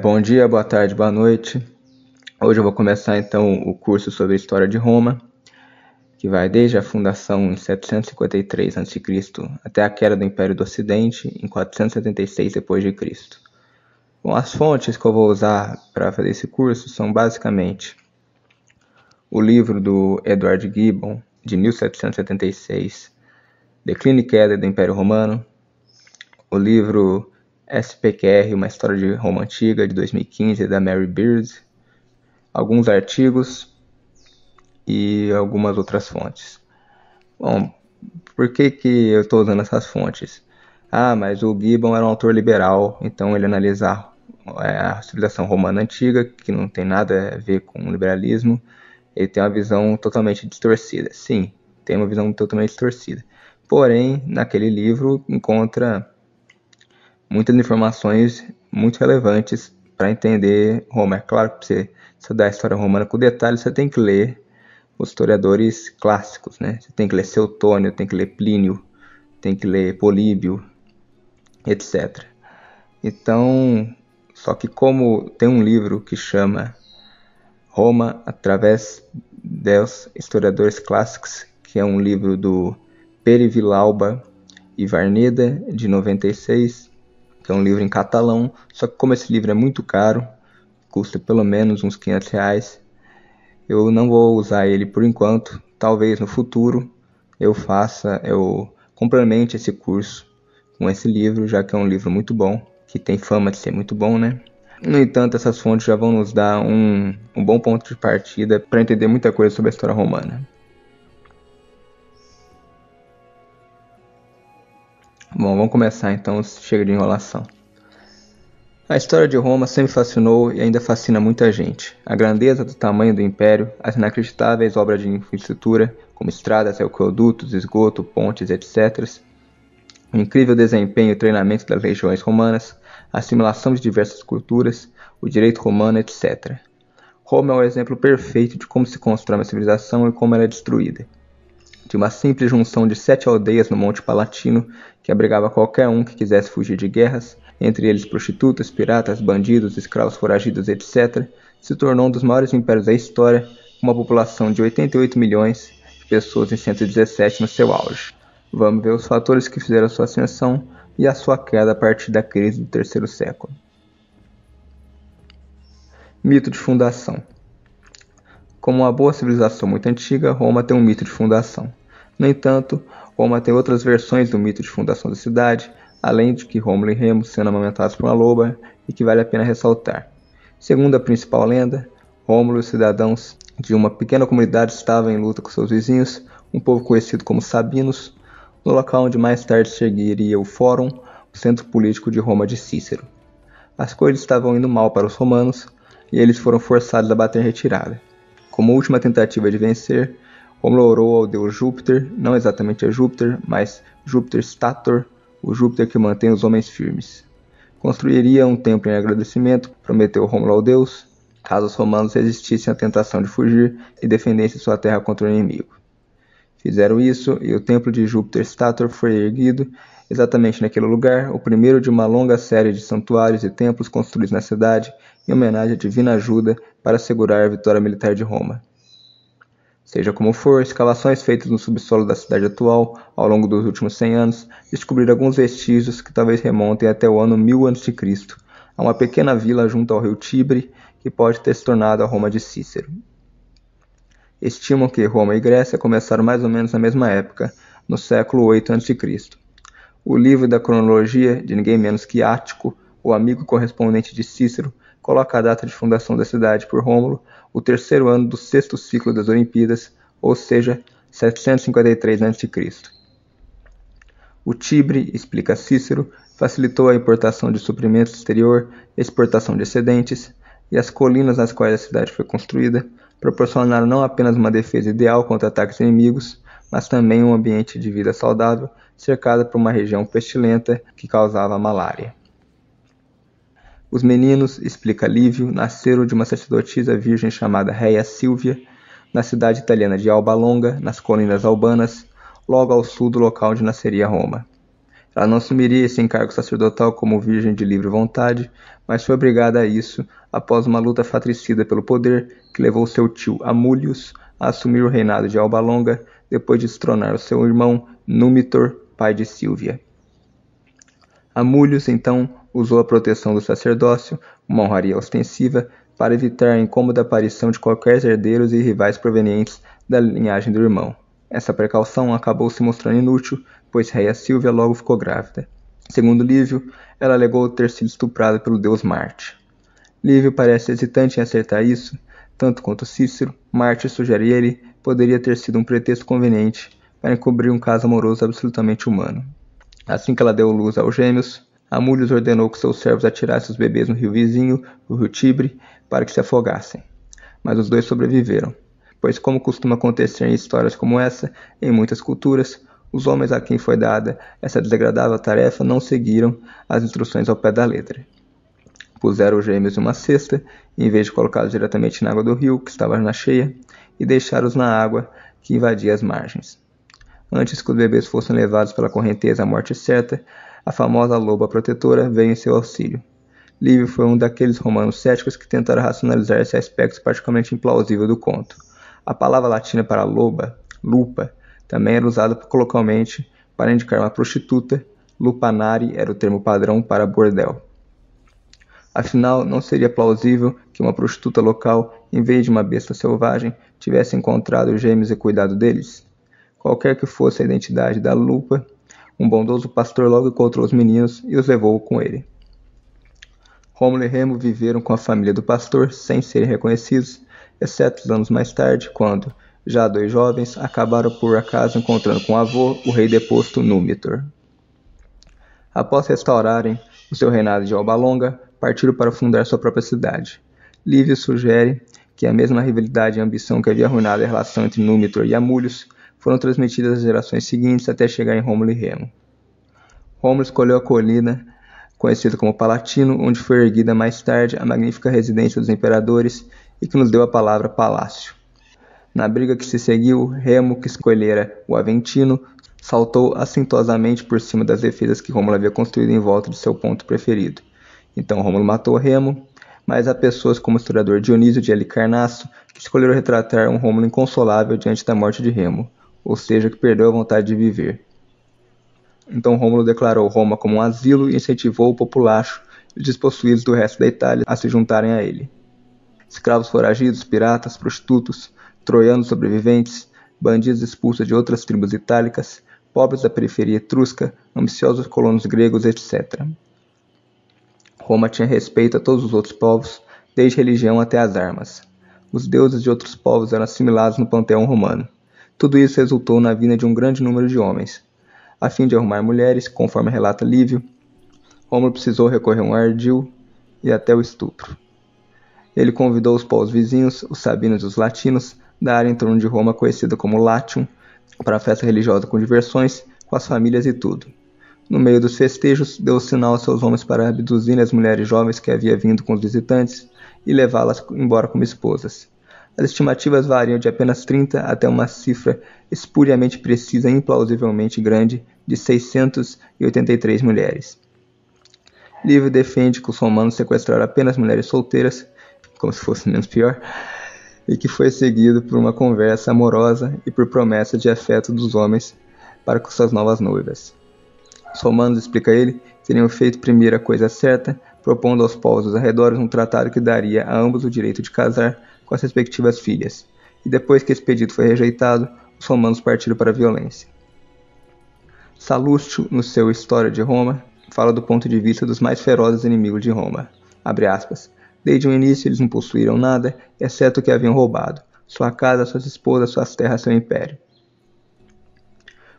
Bom dia, boa tarde, boa noite. Hoje eu vou começar então o curso sobre a história de Roma, que vai desde a fundação em 753 a.C. até a queda do Império do Ocidente em 476 d.C. Bom, as fontes que eu vou usar para fazer esse curso são basicamente o livro do Edward Gibbon, de 1776, Declínio e Queda do Império Romano, o livro SPQR, Uma História de Roma Antiga, de 2015, da Mary Beard, alguns artigos e algumas outras fontes. Bom, por que eu estou usando essas fontes? Mas o Gibbon era um autor liberal, então ele analisa a civilização romana antiga, que não tem nada a ver com o liberalismo. Ele tem uma visão totalmente distorcida. Sim, tem uma visão totalmente distorcida. Porém, naquele livro encontra muitas informações muito relevantes para entender Roma. É claro que para você estudar a história romana com detalhes, você tem que ler os historiadores clássicos, né? Você tem que ler Seutônio, tem que ler Plínio, tem que ler Políbio, etc. Então, só que como tem um livro que chama Roma através dos historiadores clássicos, que é um livro do Pere Vilalba e Varneda, de 96, que é um livro em catalão, só que como esse livro é muito caro, custa pelo menos uns R$500, eu não vou usar ele por enquanto. Talvez no futuro eu complemente esse curso com esse livro, já que é um livro muito bom, que tem fama de ser muito bom, né? No entanto, essas fontes já vão nos dar um bom ponto de partida para entender muita coisa sobre a história romana. Bom, vamos começar então, chega de enrolação. A história de Roma sempre fascinou e ainda fascina muita gente. A grandeza do tamanho do império, as inacreditáveis obras de infraestrutura, como estradas, aquedutos, esgoto, pontes, etc., o incrível desempenho e treinamento das legiões romanas, a assimilação de diversas culturas, o direito romano, etc. Roma é o exemplo perfeito de como se constrói uma civilização e como ela é destruída. De uma simples junção de 7 aldeias no Monte Palatino, que abrigava qualquer um que quisesse fugir de guerras, entre eles prostitutas, piratas, bandidos, escravos foragidos, etc., se tornou um dos maiores impérios da história, com uma população de 88 milhões de pessoas em 117 no seu auge. Vamos ver os fatores que fizeram a sua ascensão e a sua queda a partir da crise do terceiro século. Mito de fundação. Como uma boa civilização muito antiga, Roma tem um mito de fundação. No entanto, Roma tem outras versões do mito de fundação da cidade, além de que Rômulo e Remo sendo amamentados por uma loba, e que vale a pena ressaltar. Segundo a principal lenda, Rômulo e os cidadãos de uma pequena comunidade estavam em luta com seus vizinhos, um povo conhecido como Sabinos, no local onde mais tarde se ergueria o Fórum, o centro político de Roma de Cícero. As coisas estavam indo mal para os romanos, e eles foram forçados a bater em retirada. Como última tentativa de vencer, Rômulo orou ao deus Júpiter, não exatamente a Júpiter, mas Júpiter Stator, o Júpiter que mantém os homens firmes. Construiria um templo em agradecimento, prometeu Rômulo ao deus, caso os romanos resistissem à tentação de fugir e defendessem sua terra contra o inimigo. Fizeram isso e o templo de Júpiter Stator foi erguido exatamente naquele lugar, o primeiro de uma longa série de santuários e templos construídos na cidade em homenagem à divina ajuda para assegurar a vitória militar de Roma. Seja como for, escavações feitas no subsolo da cidade atual ao longo dos últimos 100 anos descobriram alguns vestígios que talvez remontem até o ano 1000 a.C., a uma pequena vila junto ao rio Tibre que pode ter se tornado a Roma de Cícero. Estimam que Roma e Grécia começaram mais ou menos na mesma época, no século 8 a.C. O livro da cronologia, de ninguém menos que Ático, o amigo correspondente de Cícero, coloca a data de fundação da cidade por Rômulo, o terceiro ano do sexto ciclo das Olimpíadas, ou seja, 753 a.C. O Tibre, explica Cícero, facilitou a importação de suprimentos do exterior, exportação de excedentes, e as colinas nas quais a cidade foi construída proporcionaram não apenas uma defesa ideal contra ataques inimigos, mas também um ambiente de vida saudável, cercado por uma região pestilenta que causava malária. Os meninos, explica Lívio, nasceram de uma sacerdotisa virgem chamada Rhea Silvia, na cidade italiana de Alba Longa, nas colinas albanas, logo ao sul do local onde nasceria Roma. Ela não assumiria esse encargo sacerdotal como virgem de livre vontade, mas foi obrigada a isso após uma luta fratricida pelo poder que levou seu tio Amulius a assumir o reinado de Alba Longa depois de destronar o seu irmão Numitor, pai de Silvia. Amulius, então, usou a proteção do sacerdócio, uma honraria ostensiva, para evitar a incômoda aparição de qualquer herdeiros e rivais provenientes da linhagem do irmão. Essa precaução acabou se mostrando inútil, pois Réia Silvia logo ficou grávida. Segundo Lívio, ela alegou ter sido estuprada pelo deus Marte. Lívio parece hesitante em acertar isso, tanto quanto Cícero. Marte sugere ele poderia ter sido um pretexto conveniente para encobrir um caso amoroso absolutamente humano. Assim que ela deu luz aos gêmeos, Amulius ordenou que seus servos atirassem os bebês no rio vizinho, o rio Tibre, para que se afogassem. Mas os dois sobreviveram, pois, como costuma acontecer em histórias como essa, em muitas culturas, os homens a quem foi dada essa desagradável tarefa não seguiram as instruções ao pé da letra. Puseram os gêmeos em uma cesta, em vez de colocá-los diretamente na água do rio, que estava na cheia, e deixaram-os na água que invadia as margens. Antes que os bebês fossem levados pela correnteza à morte certa, a famosa loba protetora veio em seu auxílio. Lívio foi um daqueles romanos céticos que tentaram racionalizar esse aspecto particularmente implausível do conto. A palavra latina para loba, lupa, também era usada coloquialmente para indicar uma prostituta. Lupanare era o termo padrão para bordel. Afinal, não seria plausível que uma prostituta local, em vez de uma besta selvagem, tivesse encontrado os gêmeos e cuidado deles? Qualquer que fosse a identidade da lupa, um bondoso pastor logo encontrou os meninos e os levou com ele. Rômulo e Remo viveram com a família do pastor sem serem reconhecidos, exceto os anos mais tarde, quando, já dois jovens, acabaram por acaso encontrando com o avô, o rei deposto Numitor. Após restaurarem o seu reinado de Alba Longa, partiram para fundar sua própria cidade. Lívio sugere que a mesma rivalidade e ambição que havia arruinado a relação entre Numitor e Amulius foram transmitidas às gerações seguintes até chegar em Rômulo e Remo. Rômulo escolheu a colina conhecida como Palatino, onde foi erguida mais tarde a magnífica residência dos imperadores e que nos deu a palavra palácio. Na briga que se seguiu, Remo, que escolhera o Aventino, saltou assintosamente por cima das defesas que Rômulo havia construído em volta de seu ponto preferido. Então Rômulo matou Remo, mas há pessoas como o historiador Dionísio de Halicarnasso que escolheram retratar um Rômulo inconsolável diante da morte de Remo, ou seja, que perdeu a vontade de viver. Então Rômulo declarou Roma como um asilo e incentivou o populacho e os despossuídos do resto da Itália a se juntarem a ele. Escravos foragidos, piratas, prostitutos, troianos sobreviventes, bandidos expulsos de outras tribos itálicas, pobres da periferia etrusca, ambiciosos colonos gregos, etc. Roma tinha respeito a todos os outros povos, desde religião até as armas. Os deuses de outros povos eram assimilados no panteão romano. Tudo isso resultou na vinda de um grande número de homens. A fim de arrumar mulheres, conforme relata Lívio, Rômulo precisou recorrer a um ardil e até o estupro. Ele convidou os povos vizinhos, os sabinos e os latinos, da área em torno de Roma conhecida como Latium, para a festa religiosa com diversões, com as famílias e tudo. No meio dos festejos, deu sinal aos seus homens para abduzirem as mulheres jovens que havia vindo com os visitantes e levá-las embora como esposas. As estimativas variam de apenas 30 até uma cifra espuriamente precisa e implausivelmente grande de 683 mulheres. Lívio defende que os romanos sequestraram apenas mulheres solteiras, como se fosse menos pior, e que foi seguido por uma conversa amorosa e por promessa de afeto dos homens para com suas novas noivas. Os romanos, explica ele, teriam feito primeiro a coisa certa, propondo aos povos dos arredores um tratado que daria a ambos o direito de casar com as respectivas filhas, e depois que esse pedido foi rejeitado, os romanos partiram para a violência. Salustio, no seu História de Roma, fala do ponto de vista dos mais ferozes inimigos de Roma. Abre aspas. Desde o início eles não possuíram nada, exceto o que haviam roubado, sua casa, suas esposas, suas terras, seu império.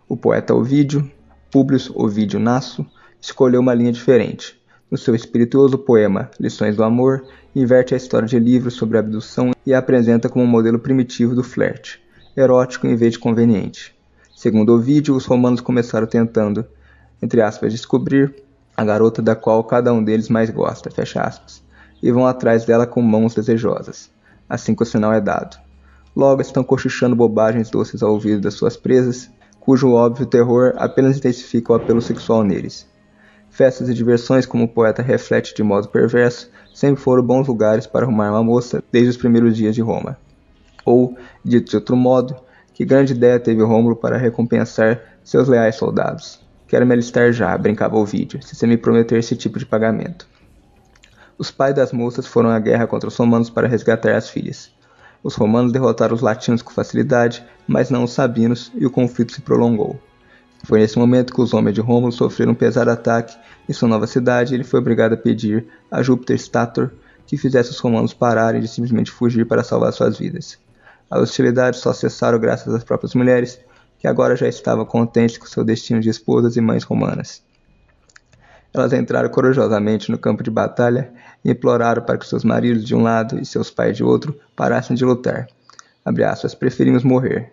O poeta Ovídio, Públio Ovídio Nasso, escolheu uma linha diferente. No seu espirituoso poema Lições do Amor, inverte a história de livros sobre a abdução e a apresenta como um modelo primitivo do flerte, erótico em vez de conveniente. Segundo Ovídio, os romanos começaram tentando, entre aspas, descobrir a garota da qual cada um deles mais gosta, fecha aspas, e vão atrás dela com mãos desejosas, assim que o sinal é dado. Logo estão cochichando bobagens doces ao ouvido das suas presas, cujo óbvio terror apenas intensifica o apelo sexual neles. Festas e diversões, como o poeta reflete de modo perverso, sempre foram bons lugares para arrumar uma moça desde os primeiros dias de Roma. Ou, dito de outro modo, que grande ideia teve Rômulo para recompensar seus leais soldados. Quero me alistar já, brincava Ovídio, se você me prometer esse tipo de pagamento. Os pais das moças foram à guerra contra os romanos para resgatar as filhas. Os romanos derrotaram os latinos com facilidade, mas não os sabinos, e o conflito se prolongou. Foi nesse momento que os homens de Rômulo sofreram um pesado ataque em sua nova cidade e ele foi obrigado a pedir a Júpiter Stator que fizesse os romanos pararem de simplesmente fugir para salvar suas vidas. As hostilidades só cessaram graças às próprias mulheres, que agora já estavam contentes com seu destino de esposas e mães romanas. Elas entraram corajosamente no campo de batalha e imploraram para que seus maridos de um lado e seus pais de outro parassem de lutar. Abre aspas, preferimos morrer.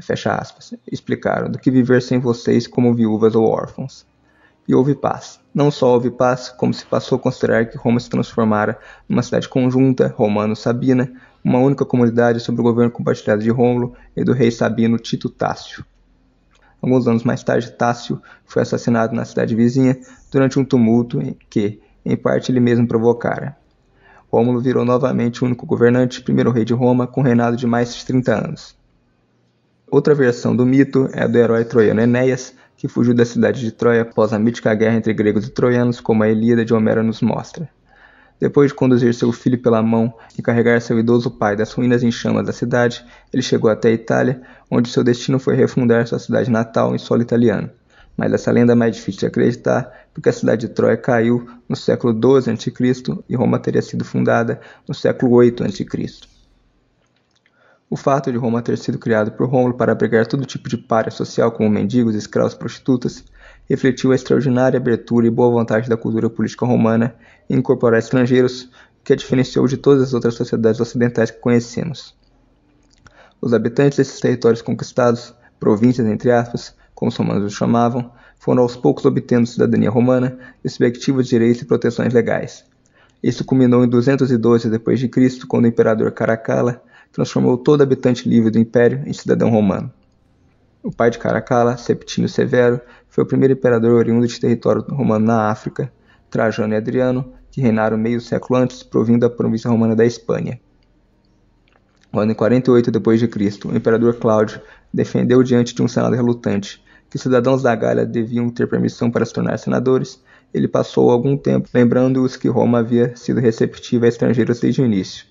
Fecha aspas. Explicaram, do que viver sem vocês como viúvas ou órfãos. E houve paz. Não só houve paz, como se passou a considerar que Roma se transformara numa cidade conjunta, romano-sabina, uma única comunidade sob o governo compartilhado de Rômulo e do rei sabino Tito Tácio. Alguns anos mais tarde, Tácio foi assassinado na cidade vizinha durante um tumulto que, em parte, ele mesmo provocara. Rômulo virou novamente o único governante, primeiro rei de Roma, com um reinado de mais de 30 anos. Outra versão do mito é a do herói troiano Enéas, que fugiu da cidade de Troia após a mítica guerra entre gregos e troianos, como a Ilíada de Homero nos mostra. Depois de conduzir seu filho pela mão e carregar seu idoso pai das ruínas em chamas da cidade, ele chegou até a Itália, onde seu destino foi refundar sua cidade natal em solo italiano. Mas essa lenda é mais difícil de acreditar, porque a cidade de Troia caiu no século XII a.C. e Roma teria sido fundada no século VIII a.C. O fato de Roma ter sido criado por Rômulo para abrigar todo tipo de pária social, como mendigos, escravos e prostitutas, refletiu a extraordinária abertura e boa vontade da cultura política romana em incorporar estrangeiros, que a diferenciou de todas as outras sociedades ocidentais que conhecemos. Os habitantes desses territórios conquistados, províncias entre aspas, como os romanos os chamavam, foram aos poucos obtendo cidadania romana, respectivos direitos e proteções legais. Isso culminou em 212 d.C., quando o imperador Caracalla transformou todo habitante livre do império em cidadão romano. O pai de Caracalla, Septímio Severo, foi o primeiro imperador oriundo de território romano na África, Trajano e Adriano, que reinaram meio século antes, provindo da província romana da Espanha. No ano 48 d.C., o imperador Cláudio defendeu diante de um senado relutante que os cidadãos da Gália deviam ter permissão para se tornar senadores. Ele passou algum tempo lembrando-os que Roma havia sido receptiva a estrangeiros desde o início.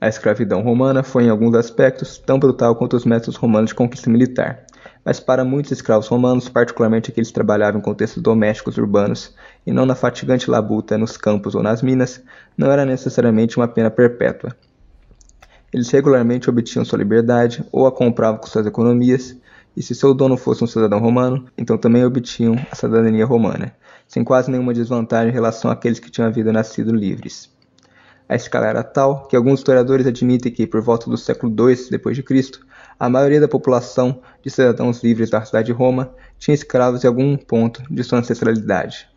A escravidão romana foi, em alguns aspectos, tão brutal quanto os métodos romanos de conquista militar, mas para muitos escravos romanos, particularmente aqueles que trabalhavam em contextos domésticos urbanos e não na fatigante labuta nos campos ou nas minas, não era necessariamente uma pena perpétua. Eles regularmente obtinham sua liberdade ou a compravam com suas economias, e se seu dono fosse um cidadão romano, então também obtinham a cidadania romana, sem quase nenhuma desvantagem em relação àqueles que tinham havido nascido livres. A escala era tal que alguns historiadores admitem que, por volta do século II d.C., a maioria da população de cidadãos livres da cidade de Roma tinha escravos em algum ponto de sua ancestralidade.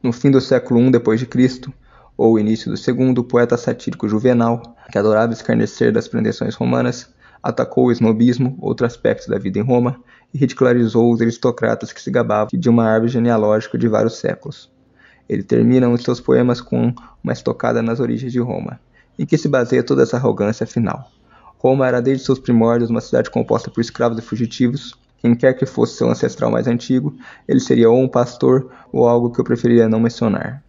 No fim do século I d.C., ou início do segundo, o poeta satírico Juvenal, que adorava escarnecer das pretensões romanas, atacou o esnobismo, outro aspecto da vida em Roma, e ridicularizou os aristocratas que se gabavam de uma árvore genealógica de vários séculos. Ele termina um de seus poemas com uma estocada nas origens de Roma, em que se baseia toda essa arrogância final. Roma era desde seus primórdios uma cidade composta por escravos e fugitivos. Quem quer que fosse seu ancestral mais antigo, ele seria ou um pastor ou algo que eu preferiria não mencionar.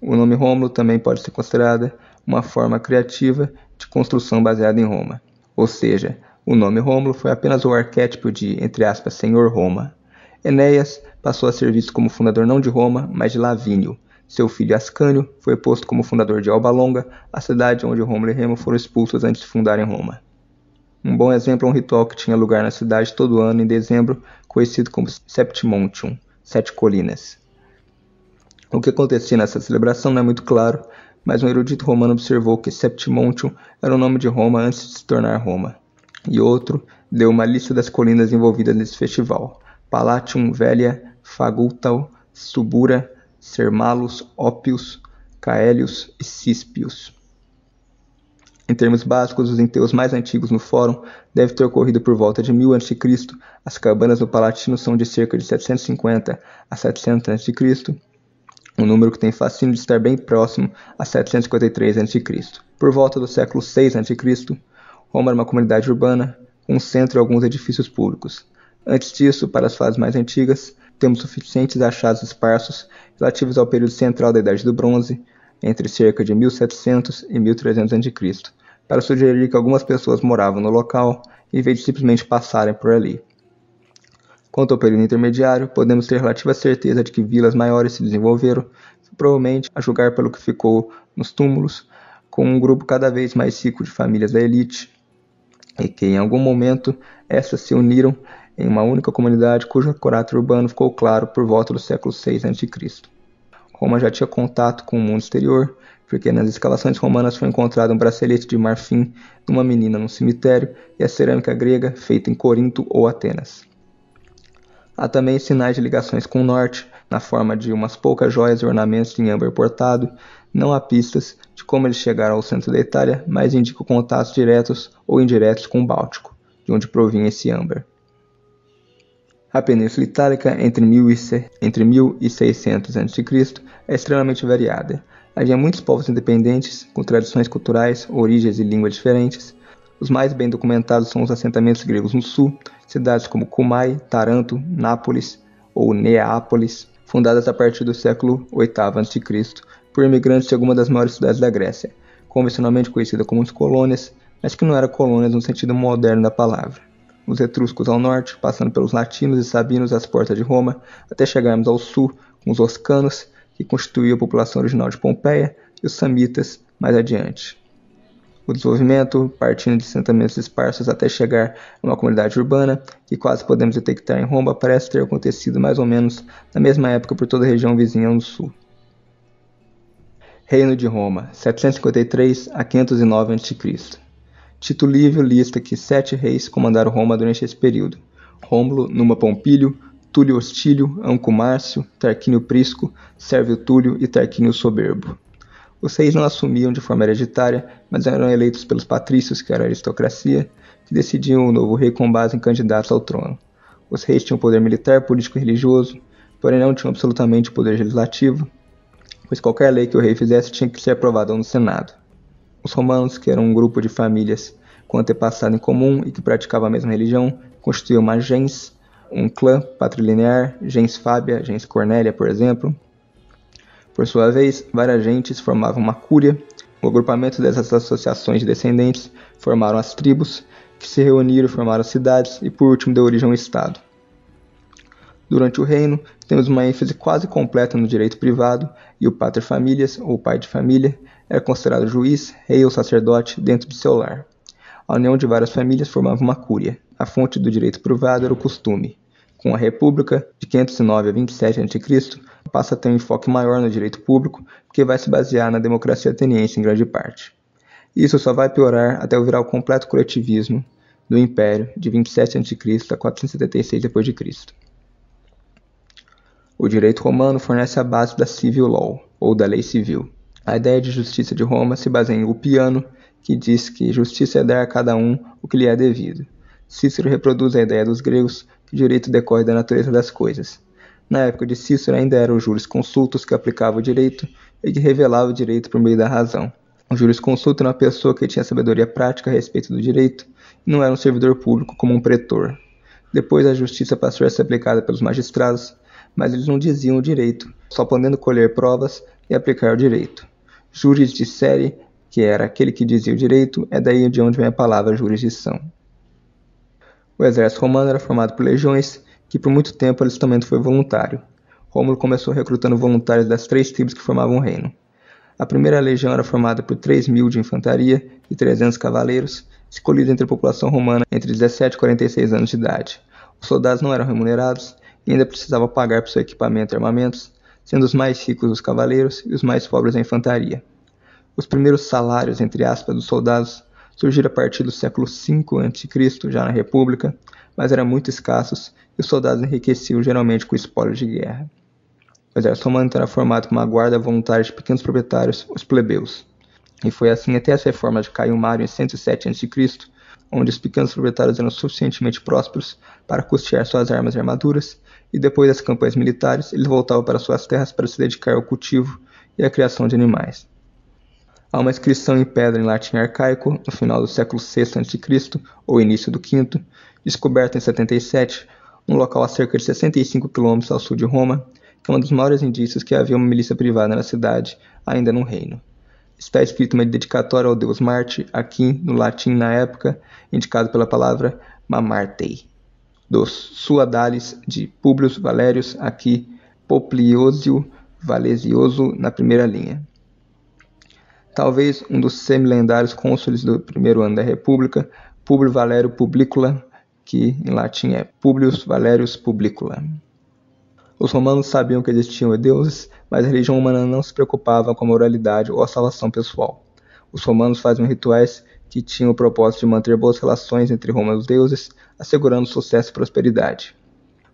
O nome Rômulo também pode ser considerada uma forma criativa de construção baseada em Roma. Ou seja, o nome Rômulo foi apenas o arquétipo de, entre aspas, Senhor Roma. Enéas passou a ser visto como fundador não de Roma, mas de Lavínio. Seu filho Ascânio foi posto como fundador de Alba Longa, a cidade onde Rômulo e Remo foram expulsos antes de fundarem Roma. Um bom exemplo é um ritual que tinha lugar na cidade todo ano em dezembro, conhecido como Septimontium, 7 colinas. O que acontecia nessa celebração não é muito claro, mas um erudito romano observou que Septimontium era o nome de Roma antes de se tornar Roma. E outro deu uma lista das colinas envolvidas nesse festival: Palatium Velia, Fagultal, Subura, Sermalus, Ópios, Caelius e Cispius. Em termos básicos, os enterros mais antigos no Fórum devem ter ocorrido por volta de 1000 a.C. As cabanas do Palatino são de cerca de 750 a 700 a.C., um número que tem fascínio de estar bem próximo a 753 a.C. Por volta do século 6 a.C., Roma era uma comunidade urbana, com um centro e alguns edifícios públicos. Antes disso, para as fases mais antigas, temos suficientes achados esparsos relativos ao período central da Idade do Bronze, entre cerca de 1700 e 1300 a.C., para sugerir que algumas pessoas moravam no local, em vez de simplesmente passarem por ali. Quanto ao período intermediário, podemos ter relativa certeza de que vilas maiores se desenvolveram, provavelmente a julgar pelo que ficou nos túmulos, com um grupo cada vez mais rico de famílias da elite, e que em algum momento essas se uniram em uma única comunidade cujo caráter urbano ficou claro por volta do século 6 a.C. Roma já tinha contato com o mundo exterior, porque nas escavações romanas foi encontrado um bracelete de marfim de uma menina num cemitério e a cerâmica grega feita em Corinto ou Atenas. Há também sinais de ligações com o norte, na forma de umas poucas joias e ornamentos em âmbar portado. Não há pistas de como eles chegaram ao centro da Itália, mas indicam contatos diretos ou indiretos com o Báltico, de onde provinha esse âmbar. A Península Itálica, entre 1000 e 600 a.C., é extremamente variada. Havia muitos povos independentes, com tradições culturais, origens e línguas diferentes. Os mais bem documentados são os assentamentos gregos no sul, cidades como Cumae, Taranto, Nápoles ou Neápolis, fundadas a partir do século VIII a.C., por imigrantes de algumas das maiores cidades da Grécia, convencionalmente conhecidas como colônias, mas que não eram colônias no sentido moderno da palavra. Os etruscos ao norte, passando pelos latinos e sabinos às portas de Roma, até chegarmos ao sul com os oscanos, que constituíam a população original de Pompeia, e os samitas mais adiante. O desenvolvimento, partindo de assentamentos esparsos até chegar a uma comunidade urbana, que quase podemos detectar em Roma, parece ter acontecido mais ou menos na mesma época por toda a região vizinha no sul. Reino de Roma, 753 a 509 a.C. Tito Livio lista que 7 reis comandaram Roma durante esse período: Rômulo, Numa Pompílio, Túlio Hostílio, Anco Márcio, Tarquínio Prisco, Sérvio Túlio e Tarquínio Soberbo. Os reis não assumiam de forma hereditária, mas eram eleitos pelos patrícios, que era a aristocracia, que decidiam o novo rei com base em candidatos ao trono. Os reis tinham poder militar, político e religioso, porém não tinham absolutamente poder legislativo, pois qualquer lei que o rei fizesse tinha que ser aprovada no Senado. Os romanos, que eram um grupo de famílias com antepassado em comum e que praticavam a mesma religião, constituíam uma gens, um clã patrilinear, gens Fábia, gens Cornélia, por exemplo. Por sua vez, várias gentes formavam uma cúria. O agrupamento dessas associações de descendentes formaram as tribos, que se reuniram e formaram cidades, e por último deu origem ao Estado. Durante o reino, temos uma ênfase quase completa no direito privado, e o pater familias, ou pai de família, era considerado juiz, rei ou sacerdote dentro de seu lar. A união de várias famílias formava uma cúria. A fonte do direito privado era o costume. Com a República, de 509 a 27 a.C., passa a ter um enfoque maior no direito público, que vai se basear na democracia ateniense em grande parte. Isso só vai piorar até virar o completo coletivismo do Império, de 27 a.C. a 476 d.C. O direito romano fornece a base da civil law, ou da lei civil. A ideia de justiça de Roma se baseia em Ulpiano, que diz que justiça é dar a cada um o que lhe é devido. Cícero reproduz a ideia dos gregos que o direito decorre da natureza das coisas. Na época de Cícero ainda eram os jurisconsultos que aplicavam o direito e que revelavam o direito por meio da razão. O jurisconsulto era uma pessoa que tinha sabedoria prática a respeito do direito e não era um servidor público como um pretor. Depois a justiça passou a ser aplicada pelos magistrados, mas eles não diziam o direito, só podendo colher provas e aplicar o direito. Juris dicere, que era aquele que dizia o direito, é daí de onde vem a palavra jurisdição. O exército romano era formado por legiões, que por muito tempo o alistamento foi voluntário. Rômulo começou recrutando voluntários das 3 tribos que formavam o reino. A primeira legião era formada por 3.000 de infantaria e 300 cavaleiros, escolhidos entre a população romana entre 17 e 46 anos de idade. Os soldados não eram remunerados e ainda precisavam pagar por seu equipamento e armamentos, sendo os mais ricos os cavaleiros e os mais pobres a infantaria. Os primeiros salários, entre aspas, dos soldados surgiram a partir do século V a.C., já na República, mas eram muito escassos e os soldados enriqueciam geralmente com espólio de guerra. O exército romano era formado por uma guarda voluntária de pequenos proprietários, os plebeus. E foi assim até as reformas de Caio Mário em 107 a.C., onde os pequenos proprietários eram suficientemente prósperos para custear suas armas e armaduras, e depois das campanhas militares, eles voltavam para suas terras para se dedicar ao cultivo e à criação de animais. Há uma inscrição em pedra em latim arcaico, no final do século VI a.C., ou início do V, descoberta em 77, um local a cerca de 65 km ao sul de Roma, que é um dos maiores indícios que havia uma milícia privada na cidade, ainda no reino. Está escrito uma dedicatória ao deus Marte, aqui, no latim na época, indicado pela palavra Mamartei, dos Suadales de Publius Valerius, aqui Popliosio Valesioso, na primeira linha. Talvez um dos semi-lendários cônsules do primeiro ano da República, Publio Valério Publicula, que em latim é Publius Valerius Publicula. Os romanos sabiam que existiam deuses, mas a religião humana não se preocupava com a moralidade ou a salvação pessoal. Os romanos faziam rituais que tinham o propósito de manter boas relações entre Roma e os deuses, assegurando sucesso e prosperidade.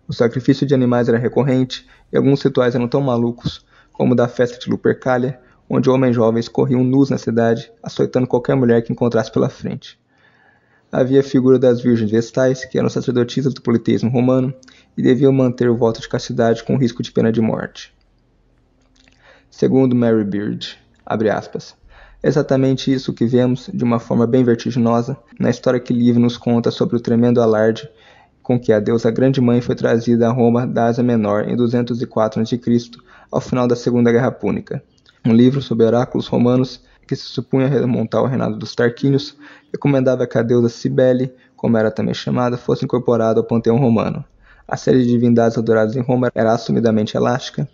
O sacrifício de animais era recorrente, e alguns rituais eram tão malucos, como o da festa de Lupercalia, onde homens jovens corriam nus na cidade, açoitando qualquer mulher que encontrasse pela frente. Havia a figura das virgens vestais, que eram sacerdotisas do politeísmo romano, e deviam manter o voto de castidade com risco de pena de morte. Segundo Mary Beard, abre aspas, é exatamente isso que vemos, de uma forma bem vertiginosa, na história que Livy nos conta sobre o tremendo alarde com que a deusa Grande Mãe foi trazida a Roma da Ásia Menor em 204 a.C., ao final da Segunda Guerra Púnica. Um livro sobre oráculos romanos que se supunha remontar ao reinado dos Tarquínios, recomendava que a deusa Cibele, como era também chamada, fosse incorporada ao panteão romano. A série de divindades adoradas em Roma era assumidamente elástica,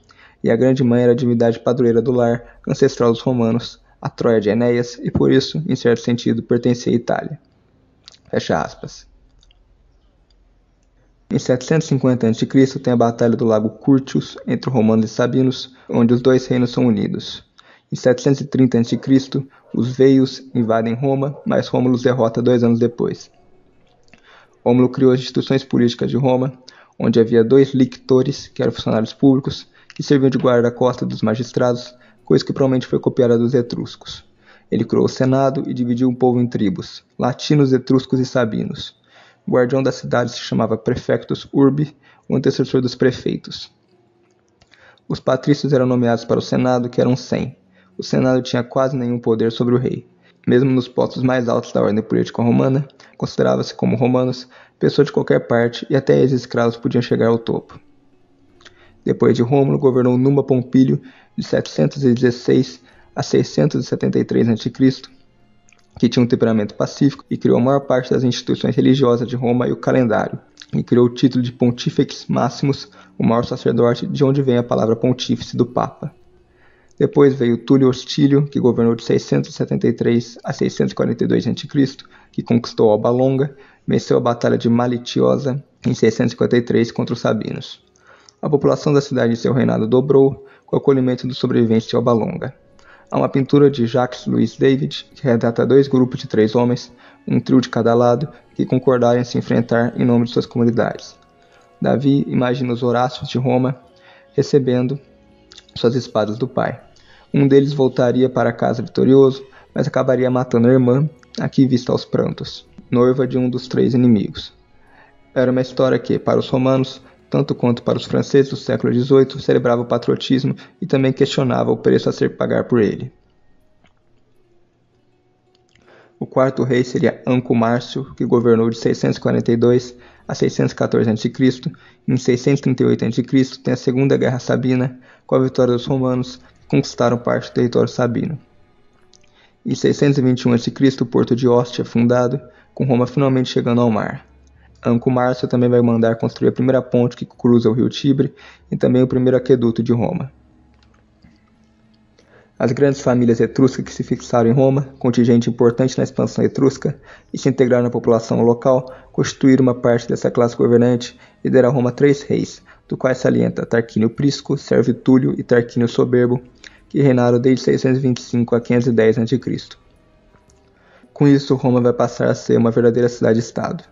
e a Grande Mãe era a divindade padroeira do lar, ancestral dos romanos, a Troia de Enéas, e por isso, em certo sentido, pertencia à Itália. Fecha aspas. Em 750 a.C. tem a Batalha do Lago Curtius entre romanos e sabinos, onde os dois reinos são unidos. Em 730 a.C., os veios invadem Roma, mas Rômulo os derrota 2 anos depois. Rômulo criou as instituições políticas de Roma, onde havia 2 lictores, que eram funcionários públicos, que serviam de guarda-costa dos magistrados, coisa que provavelmente foi copiada dos etruscos. Ele criou o Senado e dividiu o povo em tribos, latinos, etruscos e sabinos. O guardião da cidade se chamava Prefectus Urbi, o antecessor dos prefeitos. Os patrícios eram nomeados para o Senado, que eram 100. O Senado tinha quase nenhum poder sobre o rei. Mesmo nos postos mais altos da ordem política romana, considerava-se como romanos pessoas de qualquer parte e até ex-escravos podiam chegar ao topo. Depois de Rômulo, governou Numa Pompílio de 716 a 673 a.C., que tinha um temperamento pacífico e criou a maior parte das instituições religiosas de Roma e o calendário, e criou o título de Pontifex Maximus, o maior sacerdote, de onde vem a palavra pontífice do Papa. Depois veio Túlio Hostílio, que governou de 673 a 642 a.C., que conquistou Alba Longa, venceu a Batalha de Malitiosa em 653 contra os sabinos. A população da cidade em seu reinado dobrou, com o acolhimento dos sobreviventes de Alba Longa. Há uma pintura de Jacques Louis David, que retrata 2 grupos de 3 homens, um trio de cada lado, que concordaram em se enfrentar em nome de suas comunidades. Davi imagina os Horácios de Roma recebendo suas espadas do pai. Um deles voltaria para casa vitorioso, mas acabaria matando a irmã, aqui vista aos prantos, noiva de um dos 3 inimigos. Era uma história que, para os romanos, tanto quanto para os franceses do século XVIII, celebrava o patriotismo e também questionava o preço a ser pagar por ele. O quarto rei seria Anco Márcio, que governou de 642 a 614 a.C. Em 638 a.C. tem a Segunda Guerra Sabina, com a vitória dos romanos, que conquistaram parte do território sabino. Em 621 a.C. o porto de Ostia é fundado, com Roma finalmente chegando ao mar. Anco Márcio também vai mandar construir a primeira ponte que cruza o rio Tibre e também o primeiro aqueduto de Roma. As grandes famílias etruscas que se fixaram em Roma, contingente importante na expansão etrusca, e se integraram na população local, constituíram uma parte dessa classe governante e deram a Roma 3 reis, do quais salienta Tarquínio Prisco, Sérvio Túlio e Tarquínio Soberbo, que reinaram desde 625 a 510 a.C. Com isso, Roma vai passar a ser uma verdadeira cidade-estado.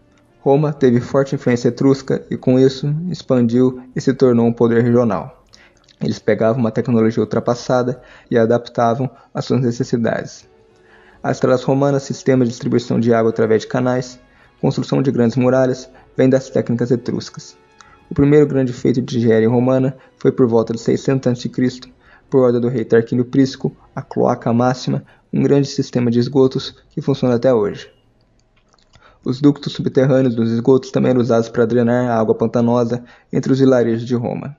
Roma teve forte influência etrusca e, com isso, expandiu e se tornou um poder regional. Eles pegavam uma tecnologia ultrapassada e a adaptavam às suas necessidades. As estradas romanas, sistema de distribuição de água através de canais, construção de grandes muralhas, vêm das técnicas etruscas. O primeiro grande feito de engenharia romana foi por volta de 600 a.C., por ordem do rei Tarquínio Prisco, a Cloaca Máxima, um grande sistema de esgotos que funciona até hoje. Os ductos subterrâneos dos esgotos também eram usados para drenar a água pantanosa entre os vilarejos de Roma.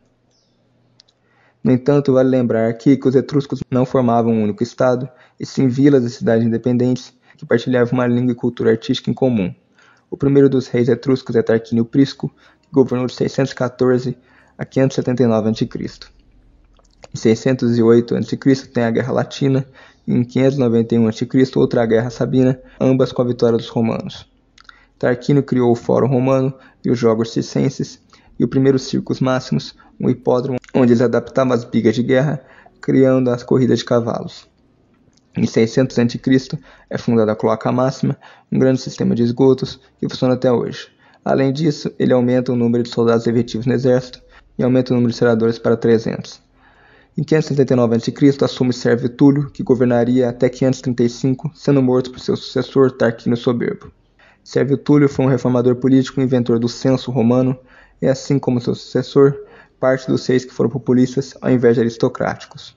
No entanto, vale lembrar aqui que os etruscos não formavam um único estado, e sim vilas e cidades independentes que partilhavam uma língua e cultura artística em comum. O primeiro dos reis etruscos é Tarquínio Prisco, que governou de 614 a 579 a.C. Em 608 a.C. tem a Guerra Latina, e em 591 a.C. outra Guerra Sabina, ambas com a vitória dos romanos. Tarquínio criou o Fórum Romano e os Jogos Circenses, e o primeiro Circus Máximos, um hipódromo onde eles adaptavam as bigas de guerra, criando as corridas de cavalos. Em 600 a.C. é fundada a Cloaca Máxima, um grande sistema de esgotos que funciona até hoje. Além disso, ele aumenta o número de soldados efetivos no exército e aumenta o número de senadores para 300. Em 579 a.C. assume Sérvio Túlio, que governaria até 535, sendo morto por seu sucessor Tarquínio Soberbo. Sérvio Túlio foi um reformador político e inventor do censo romano, e assim como seu sucessor, parte dos reis que foram populistas ao invés de aristocráticos.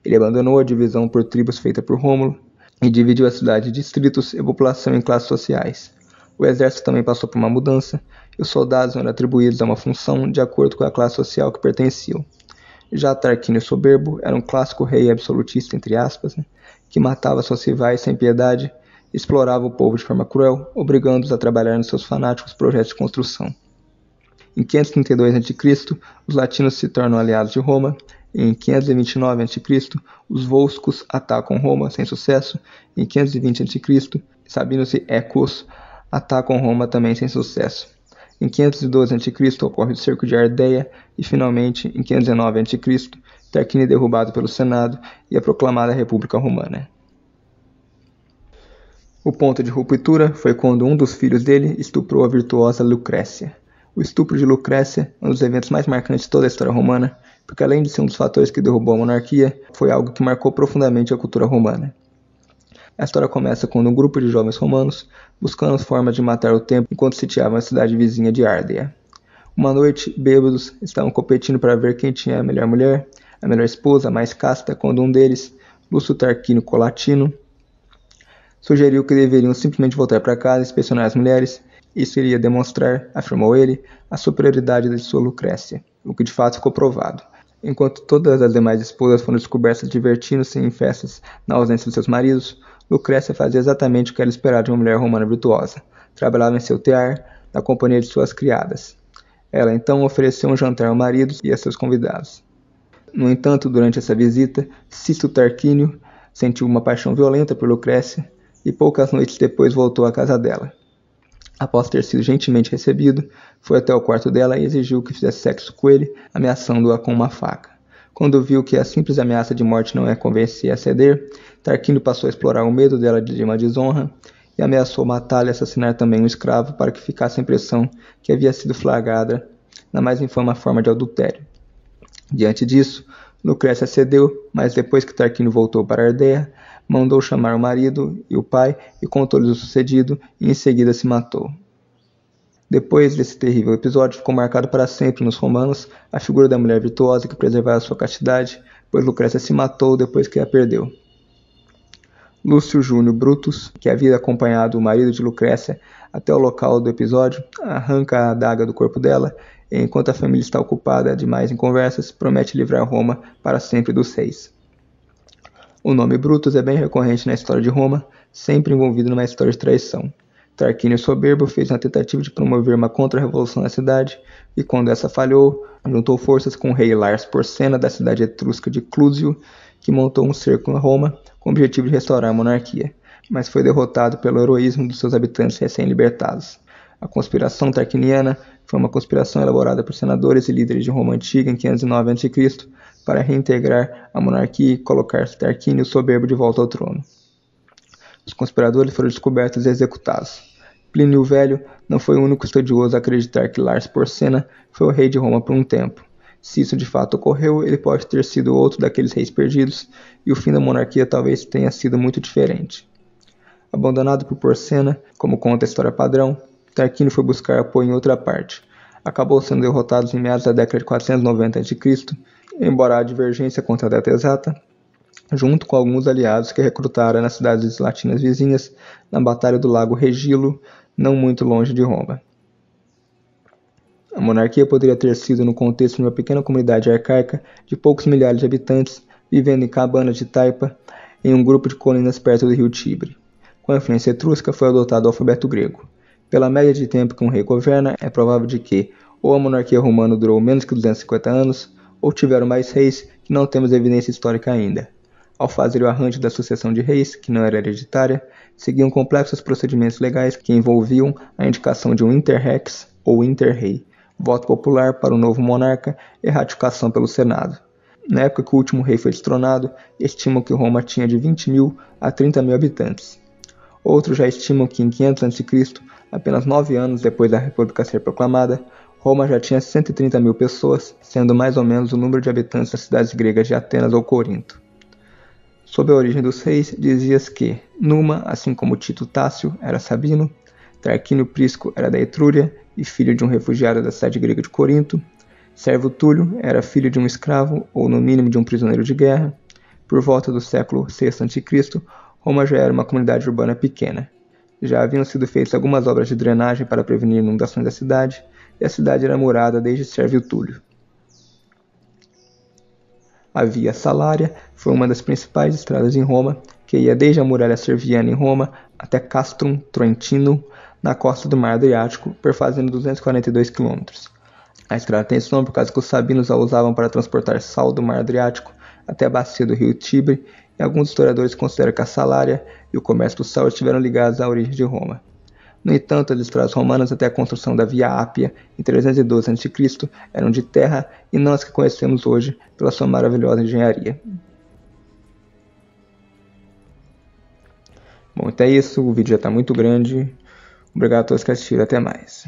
Ele abandonou a divisão por tribos feita por Rômulo e dividiu a cidade em distritos e população em classes sociais. O exército também passou por uma mudança, e os soldados eram atribuídos a uma função de acordo com a classe social que pertenciam. Já Tarquínio Soberbo era um clássico rei absolutista, entre aspas, que matava seus rivais sem piedade e explorava o povo de forma cruel, obrigando-os a trabalhar nos seus fanáticos projetos de construção. Em 532 a.C., os latinos se tornam aliados de Roma, e em 529 a.C., os volscos atacam Roma sem sucesso, e em 520 a.C., Sabinos e Équos atacam Roma também sem sucesso. Em 512 a.C. ocorre o cerco de Ardéia, e finalmente, em 519 a.C., Tarquínio é derrubado pelo Senado e é proclamada a República Romana. O ponto de ruptura foi quando um dos filhos dele estuprou a virtuosa Lucrécia. O estupro de Lucrécia é um dos eventos mais marcantes de toda a história romana, porque além de ser um dos fatores que derrubou a monarquia, foi algo que marcou profundamente a cultura romana. A história começa quando um grupo de jovens romanos, buscando formas de matar o tempo enquanto sitiavam a cidade vizinha de Ardea. Uma noite, bêbados estavam competindo para ver quem tinha a melhor mulher, a melhor esposa, a mais casta, quando um deles, Lúcio Tarquínio Colatino, sugeriu que deveriam simplesmente voltar para casa e inspecionar as mulheres. Isso iria demonstrar, afirmou ele, a superioridade de sua Lucrécia, o que de fato ficou provado. Enquanto todas as demais esposas foram descobertas divertindo-se em festas na ausência de seus maridos, Lucrécia fazia exatamente o que era esperado de uma mulher romana virtuosa. Trabalhava em seu tear, na companhia de suas criadas. Ela então ofereceu um jantar ao marido e a seus convidados. No entanto, durante essa visita, Cisto Tarquínio sentiu uma paixão violenta por Lucrécia e poucas noites depois voltou à casa dela. Após ter sido gentilmente recebido, foi até o quarto dela e exigiu que fizesse sexo com ele, ameaçando-a com uma faca. Quando viu que a simples ameaça de morte não a convencia a ceder, Tarquínio passou a explorar o medo dela de uma desonra e ameaçou matá-la e assassinar também um escravo para que ficasse a impressão que havia sido flagrada na mais infame forma de adultério. Diante disso, Lucrécia cedeu, mas depois que Tarquínio voltou para Ardea, mandou chamar o marido e o pai e contou-lhes o sucedido e em seguida se matou. Depois desse terrível episódio, ficou marcado para sempre nos romanos a figura da mulher virtuosa que preservava sua castidade, pois Lucrécia se matou depois que a perdeu. Lúcio Júnior Brutus, que havia acompanhado o marido de Lucrécia até o local do episódio, arranca a adaga do corpo dela e, enquanto a família está ocupada demais em conversas, promete livrar Roma para sempre dos reis. O nome Brutus é bem recorrente na história de Roma, sempre envolvido numa história de traição. Tarquínio Soberbo fez uma tentativa de promover uma contra-revolução na cidade, e quando essa falhou, juntou forças com o rei Lars Porsena da cidade etrusca de Clúzio, que montou um cerco a Roma com o objetivo de restaurar a monarquia, mas foi derrotado pelo heroísmo dos seus habitantes recém-libertados. A conspiração tarquiniana foi uma conspiração elaborada por senadores e líderes de Roma antiga em 509 a.C., para reintegrar a monarquia e colocar Tarquínio Soberbo de volta ao trono. Os conspiradores foram descobertos e executados. Plínio o Velho não foi o único estudioso a acreditar que Lars Porsena foi o rei de Roma por um tempo. Se isso de fato ocorreu, ele pode ter sido outro daqueles reis perdidos, e o fim da monarquia talvez tenha sido muito diferente. Abandonado por Porcena, como conta a história padrão, Tarquínio foi buscar apoio em outra parte. Acabou sendo derrotado em meados da década de 490 a.C., embora a divergência contra a data exata, junto com alguns aliados que recrutaram nas cidades latinas vizinhas na Batalha do Lago Regilo, não muito longe de Roma. A monarquia poderia ter sido no contexto de uma pequena comunidade arcaica de poucos milhares de habitantes, vivendo em cabanas de taipa, em um grupo de colinas perto do rio Tibre. Com a influência etrusca, foi adotado o alfabeto grego. Pela média de tempo que um rei governa, é provável de que ou a monarquia romana durou menos que 250 anos, ou tiveram mais reis que não temos evidência histórica ainda. Ao fazer o arranjo da sucessão de reis, que não era hereditária, seguiam complexos procedimentos legais que envolviam a indicação de um inter-rex ou inter-rei, voto popular para o novo monarca e ratificação pelo Senado. Na época que o último rei foi destronado, estimam que Roma tinha de 20 mil a 30 mil habitantes. Outros já estimam que em 500 a.C., apenas 9 anos depois da República ser proclamada, Roma já tinha 130 mil pessoas, sendo mais ou menos o número de habitantes das cidades gregas de Atenas ou Corinto. Sobre a origem dos reis, dizia-se que Numa, assim como Tito Tácio, era sabino, Tarquínio Prisco era da Etrúria e filho de um refugiado da cidade grega de Corinto, Servo Túlio era filho de um escravo ou no mínimo de um prisioneiro de guerra. Por volta do século VI a.C., Roma já era uma comunidade urbana pequena. Já haviam sido feitas algumas obras de drenagem para prevenir inundações da cidade, e a cidade era murada desde Sérvio Túlio. A Via Salária foi uma das principais estradas em Roma, que ia desde a muralha serviana em Roma até Castrum Troentino, na costa do Mar Adriático, perfazendo 242 km. A estrada tem esse nome por causa que os sabinos a usavam para transportar sal do Mar Adriático até a bacia do rio Tibre, e alguns historiadores consideram que a Salária e o comércio do sal estiveram ligados à origem de Roma. No entanto, as estradas romanas até a construção da Via Ápia, em 312 a.C., eram de terra e não as que conhecemos hoje pela sua maravilhosa engenharia. Bom, então é isso, o vídeo já está muito grande. Obrigado a todos que assistiram, até mais.